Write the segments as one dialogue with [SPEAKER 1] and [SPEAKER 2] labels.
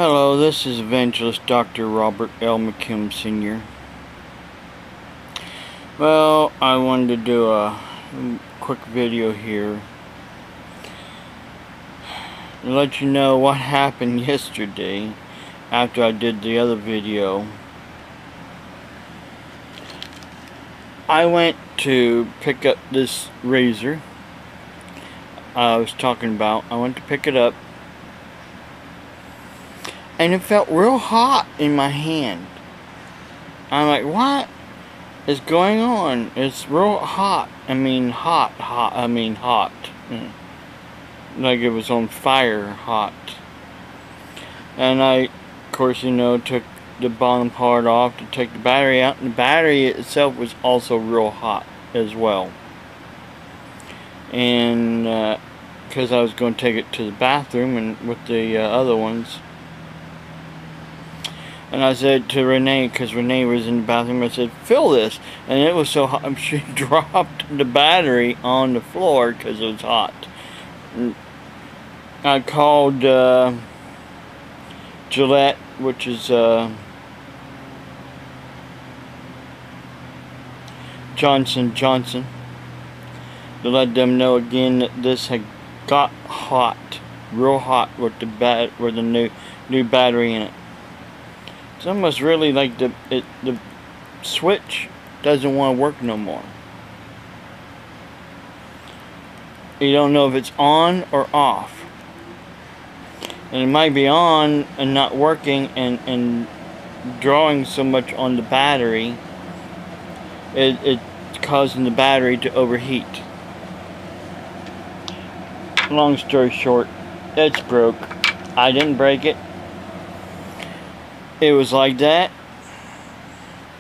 [SPEAKER 1] Hello, this is Evangelist Dr. Robert L. McKim Sr. Well, I wanted to do a quick video here to let you know what happened yesterday after I did the other video. I went to pick up this razor I was talking about. I went to pick it up, and it felt real hot in my hand. I'm like, what is going on? It's real hot. I mean hot. Like it was on fire hot. And I, of course, took the bottom part off to take the battery out. And the battery itself was also real hot as well. And because I was going to take it to the bathroom and with the other ones. And I said to Renee, because Renee was in the bathroom, I said, fill this. And it was so hot, she dropped the battery on the floor because it was hot. And I called Gillette, which is Johnson & Johnson, to let them know again that this had got hot, real hot, with the new battery in it. It's almost really like the switch doesn't want to work no more. You don't know if it's on or off. And it might be on and not working and drawing so much on the battery, it's causing the battery to overheat. Long story short, it's broke. I didn't break it. It was like that.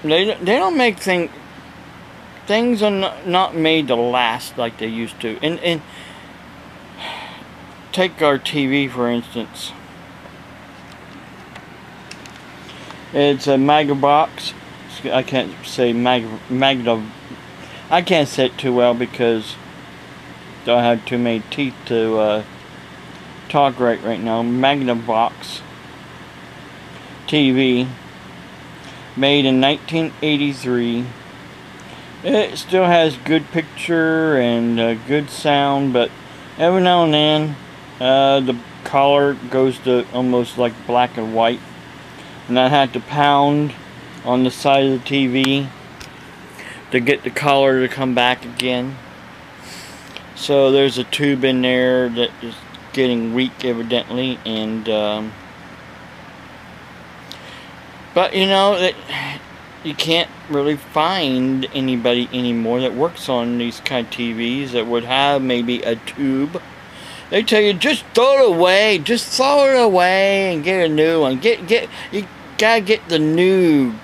[SPEAKER 1] They don't make things are not made to last like they used to. And take our TV for instance. It's a Magna box. I can't say Magna. I can't say it too well because I don't have too many teeth to talk right now. Magna box TV, made in 1983. It still has good picture and good sound, but every now and then the color goes to almost like black and white, and I had to pound on the side of the TV to get the color to come back again. So there's a tube in there that is getting weak evidently, and but that you can't really find anybody anymore that works on these kind of TVs that would have maybe a tube. They tell you just throw it away, and get a new one. You gotta get the new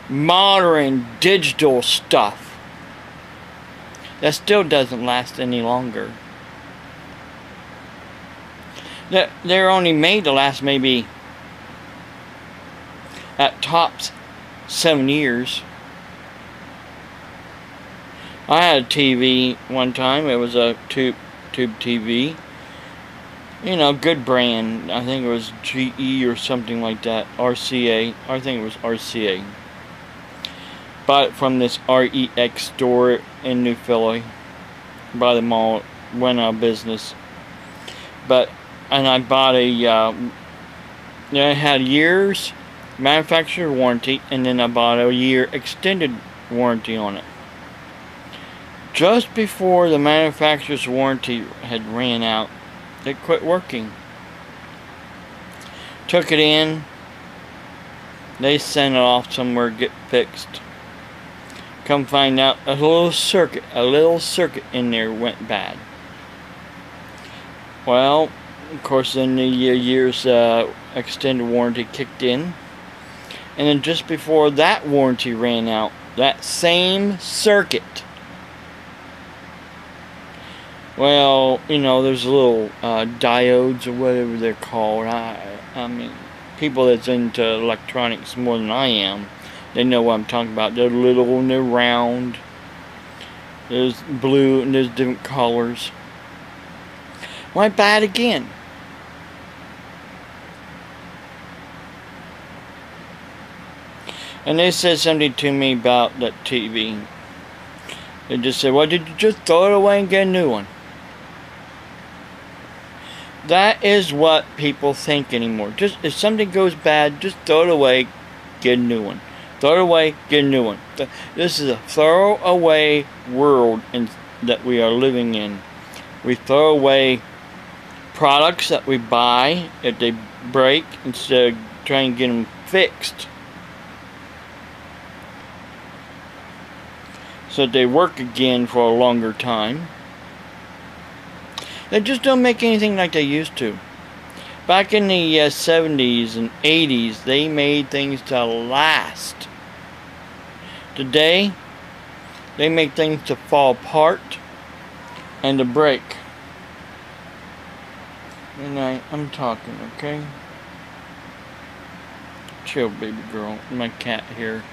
[SPEAKER 1] modern digital stuff. That still doesn't last any longer. They're only made to last maybe at tops 7 years. I had a TV one time. It was a tube TV. Good brand. I think it was GE or something like that. RCA. I think it was RCA. Bought it from this REX store in New Philly. By the mall. Went out of business. And I bought it had years manufacturer warranty, and then I bought a year extended warranty on it. Just before the manufacturer's warranty had ran out, it quit working. Took it in, they sent it off somewhere to get fixed. Come find out a little circuit in there went bad. Well, of course, then the year's extended warranty kicked in. And then just before that warranty ran out, that same circuit. Well, there's little diodes or whatever they're called. I mean, people that's into electronics more than I am, they know what I'm talking about. They're little and they're round. There's blue and there's different colors. Went bad again. And they said something to me about that TV. They just said, well, did you just throw it away and get a new one? That is what people think anymore. Just if something goes bad, just throw it away, get a new one. Throw it away, get a new one. This is a throw away world that we are living in. We throw away products that we buy if they break instead of trying to get them fixed, so that they work again for a longer time. They just don't make anything like they used to. Back in the 70s and 80s, they made things to last. Today, they make things to fall apart and to break. And I'm talking, okay? Chill, baby girl. My cat here.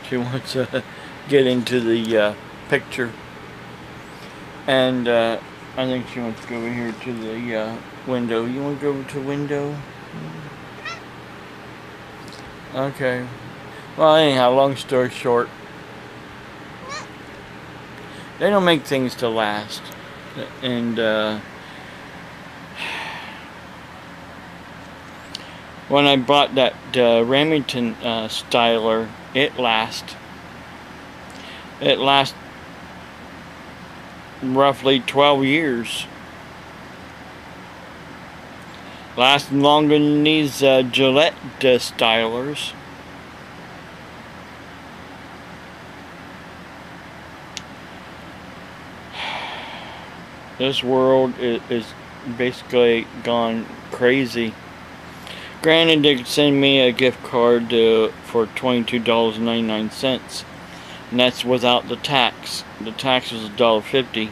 [SPEAKER 1] She wants to get into the picture. And I think she wants to go over here to the window. You want to go over to the window? Okay. Well, anyhow, long story short, they don't make things to last. And when I bought that Remington styler, it lasts roughly 12 years. Lasts longer than these Gillette stylers. This world is basically gone crazy. Granted, they could send me a gift card for $22.99. And that's without the tax. The tax was $1.50.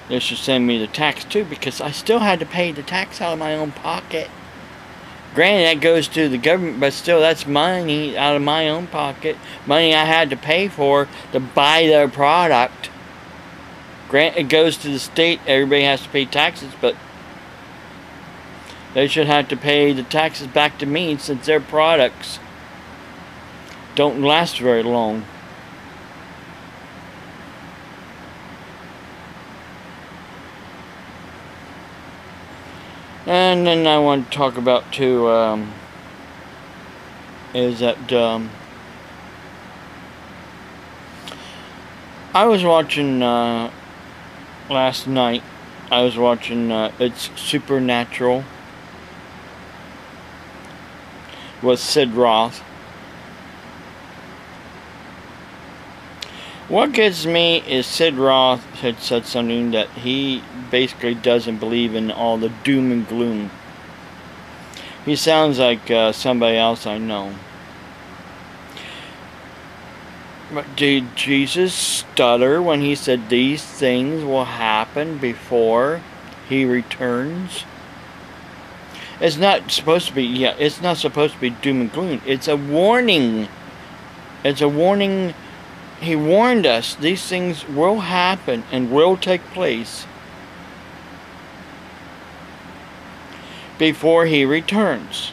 [SPEAKER 1] They should send me the tax too, because I still had to pay the tax out of my own pocket. Granted, that goes to the government, but still, that's money out of my own pocket. Money I had to pay for to buy their product. Granted, it goes to the state. Everybody has to pay taxes, but they should have to pay the taxes back to me, since their products don't last very long. And then I want to talk about too is that I was watching last night. I was watching It's Supernatural with Sid Roth. What gets me is Sid Roth had said something that he basically doesn't believe in all the doom and gloom. He sounds like somebody else I know. But did Jesus stutter when he said these things will happen before he returns? It's not supposed to be, it's not supposed to be doom and gloom. It's a warning. It's a warning. He warned us these things will happen and will take place before he returns.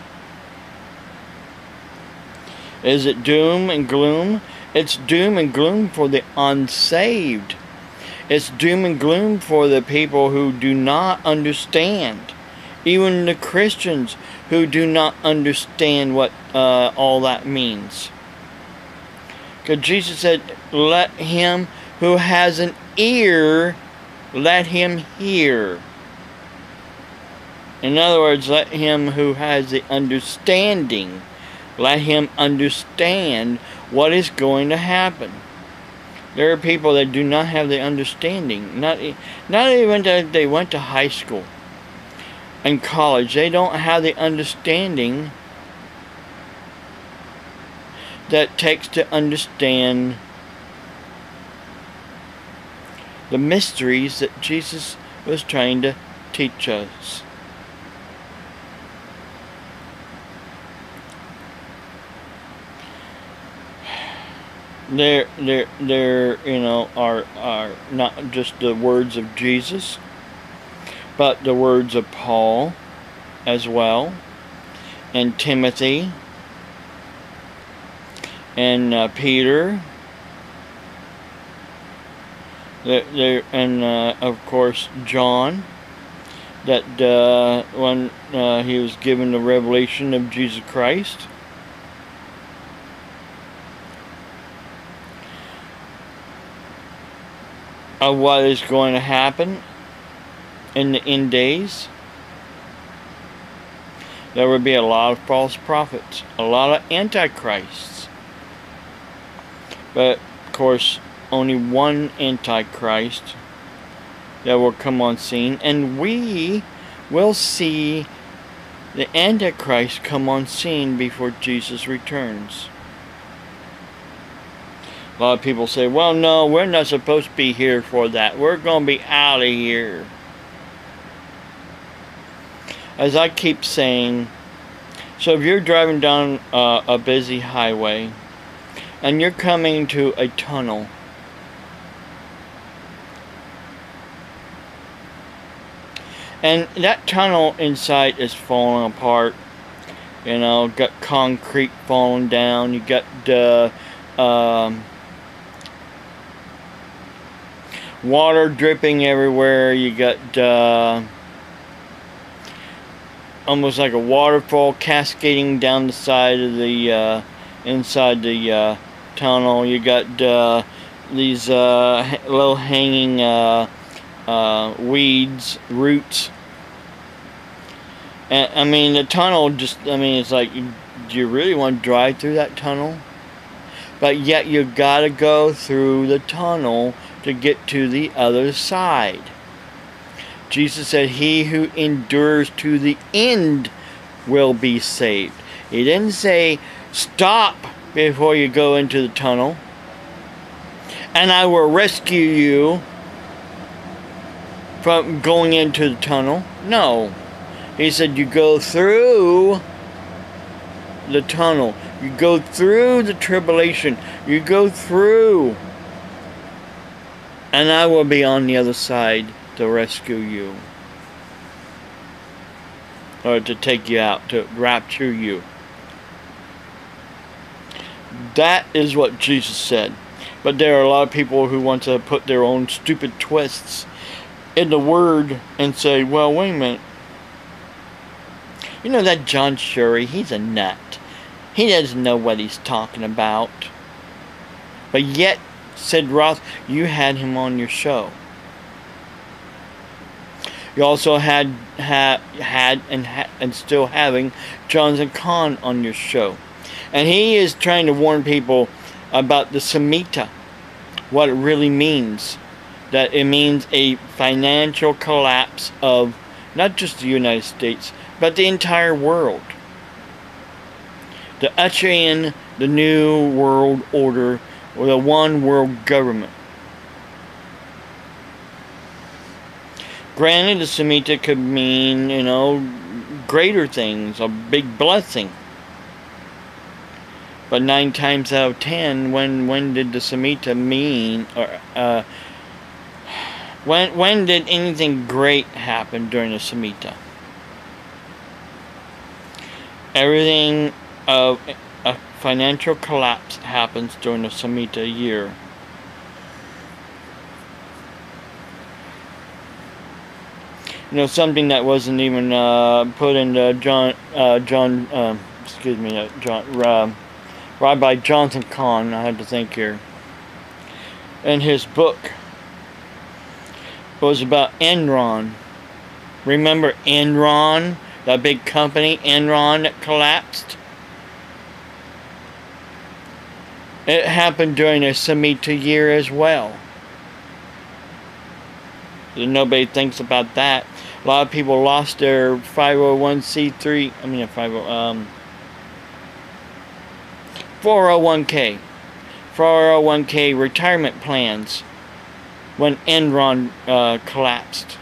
[SPEAKER 1] Is it doom and gloom? It's doom and gloom for the unsaved. It's doom and gloom for the people who do not understand. Even the Christians who do not understand what all that means. Because Jesus said, let him who has an ear, let him hear. In other words, let him who has the understanding, let him understand what is going to happen. There are people that do not have the understanding. Not even that they went to high school and college. They don't have the understanding that takes to understand the mysteries that Jesus was trying to teach us. There, you know, are not just the words of Jesus, but the words of Paul as well, and Timothy, and Peter, and of course John, that when he was given the revelation of Jesus Christ. Of what is going to happen in the end days. There will be a lot of false prophets, a lot of antichrists. But, of course, only one antichrist that will come on scene. And we will see the antichrist come on scene before Jesus returns. A lot of people say, well, no, we're not supposed to be here for that. We're going to be out of here. As I keep saying, so if you're driving down a busy highway and you're coming to a tunnel, and that tunnel inside is falling apart, you know, got concrete falling down, you got water dripping everywhere, you got almost like a waterfall cascading down the side of the inside the tunnel. You got these low hanging weeds, roots, and I mean the tunnel just, I mean, it's like, do you really want to drive through that tunnel? But yet you gotta go through the tunnel to get to the other side. Jesus said, he who endures to the end will be saved. He didn't say, stop before you go into the tunnel, and I will rescue you from going into the tunnel. No. He said, you go through the tunnel. You go through the tribulation. You go through, and I will be on the other side to rescue you, or to take you out, to rapture you. That is what Jesus said. But there are a lot of people who want to put their own stupid twists in the word and say, well, wait a minute, you know that John Shurey, he's a nut. He doesn't know what he's talking about. But yet, said Roth, you had him on your show. You also had and still having Jonathan Kahn on your show. And he is trying to warn people about the Shemitah, what it really means. That it means a financial collapse of not just the United States, but the entire world. To usher in the new world order, or the one world government. Granted, the Shemitah could mean, you know, greater things, a big blessing. But 9 times out of 10, when did the Shemitah mean, or when did anything great happen during the Shemitah? Everything of a financial collapse happens during the Shemitah year. You know, something that wasn't even put into Rabbi Jonathan Kahn, I had to think here, in his book, was about Enron. Remember Enron, that big company, Enron, that collapsed? It happened during the Shemitah year as well. Nobody thinks about that. A lot of people lost their 501c3, 401k 401k retirement plans when Enron collapsed.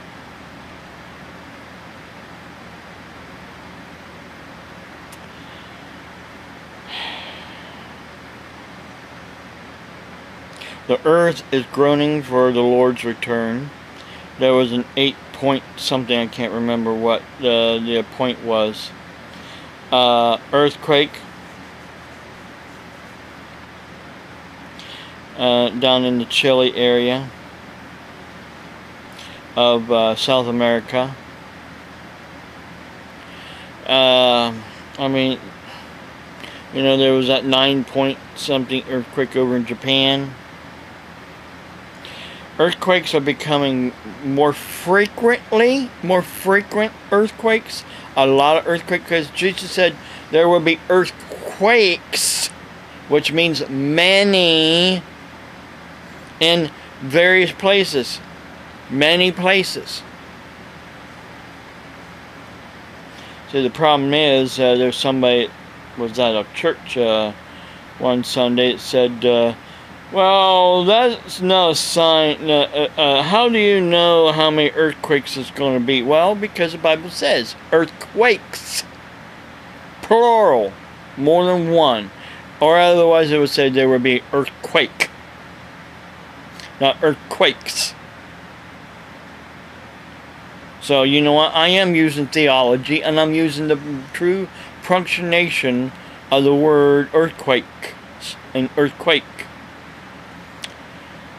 [SPEAKER 1] The earth is groaning for the Lord's return. There was an 8-point something, I can't remember what the point was. Earthquake. down in the Chile area of South America. I mean, you know, there was that 9-point something earthquake over in Japan. Earthquakes are becoming more frequent earthquakes. A lot of earthquakes, because Jesus said there will be earthquakes, which means many, in various places. Many places. So the problem is, there's somebody was at a church one Sunday that said, well, that's no sign. How do you know how many earthquakes it's going to be? Well, because the Bible says earthquakes. Plural. More than one. Or otherwise it would say there would be earthquake. Not earthquakes. So, you know what? I am using theology, and I'm using the true punctuation of the word earthquake and earthquake.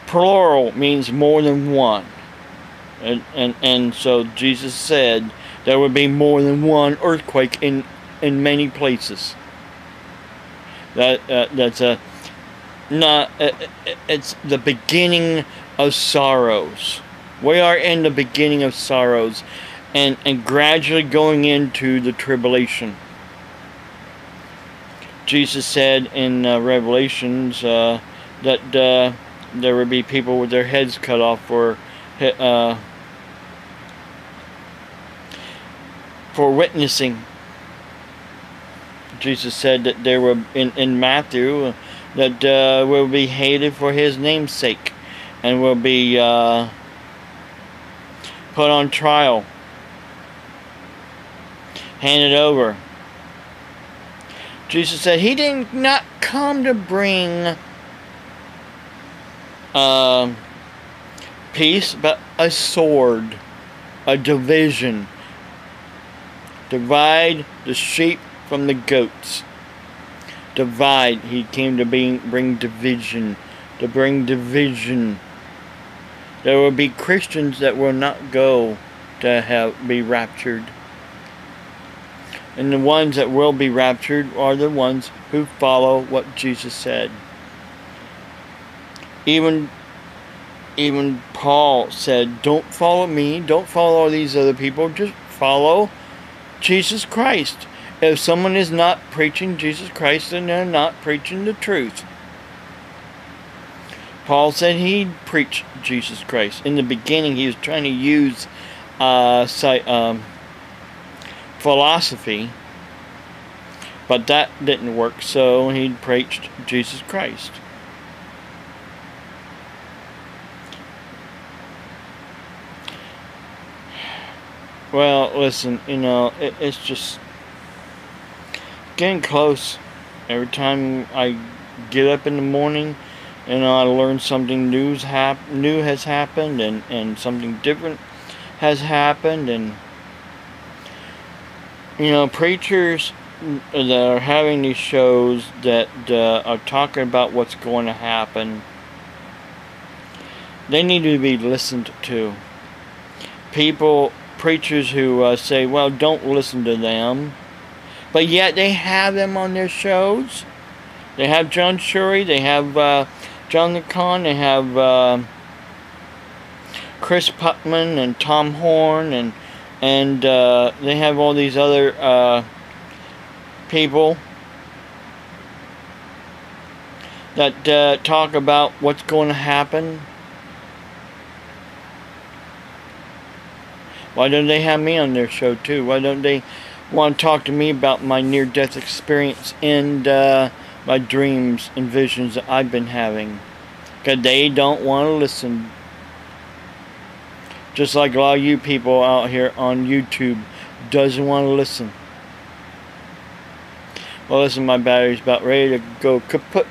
[SPEAKER 1] Plural means more than one. And so Jesus said there would be more than one earthquake in many places. That's it's the beginning of sorrows. We are in the beginning of sorrows, and gradually going into the tribulation. Jesus said in Revelations that there would be people with their heads cut off for witnessing. Jesus said that there were in Matthew that will be hated for his name's sake, and will be put on trial, handed over. Jesus said he did not come to bring peace, but a sword, a division. Divide the sheep from the goats. Divide. He came to bring division. To bring division. There will be Christians that will not go to be raptured. And the ones that will be raptured are the ones who follow what Jesus said. Even Paul said, don't follow me, don't follow all these other people, just follow Jesus Christ. If someone is not preaching Jesus Christ, then they're not preaching the truth. Paul said he preached Jesus Christ. In the beginning, he was trying to use philosophy, but that didn't work, so he preached Jesus Christ. Well, listen, you know, it's just getting close. Every time I get up in the morning, you know, I learn something new has happened, and something different has happened, and you know, preachers that are having these shows that are talking about what's going to happen, they need to be listened to. Preachers who say, well, don't listen to them, but yet they have them on their shows. They have John Shurey, they have John the Con, they have Chris Putman and Tom Horn, and they have all these other people that talk about what's going to happen. Why don't they have me on their show too? Why don't they want to talk to me about my near-death experience and my dreams and visions that I've been having? Because they don't want to listen. Just like a lot of you people out here on YouTube doesn't want to listen. Well, listen, my battery's about ready to go kaput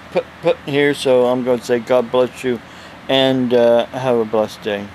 [SPEAKER 1] here, so I'm going to say God bless you and have a blessed day.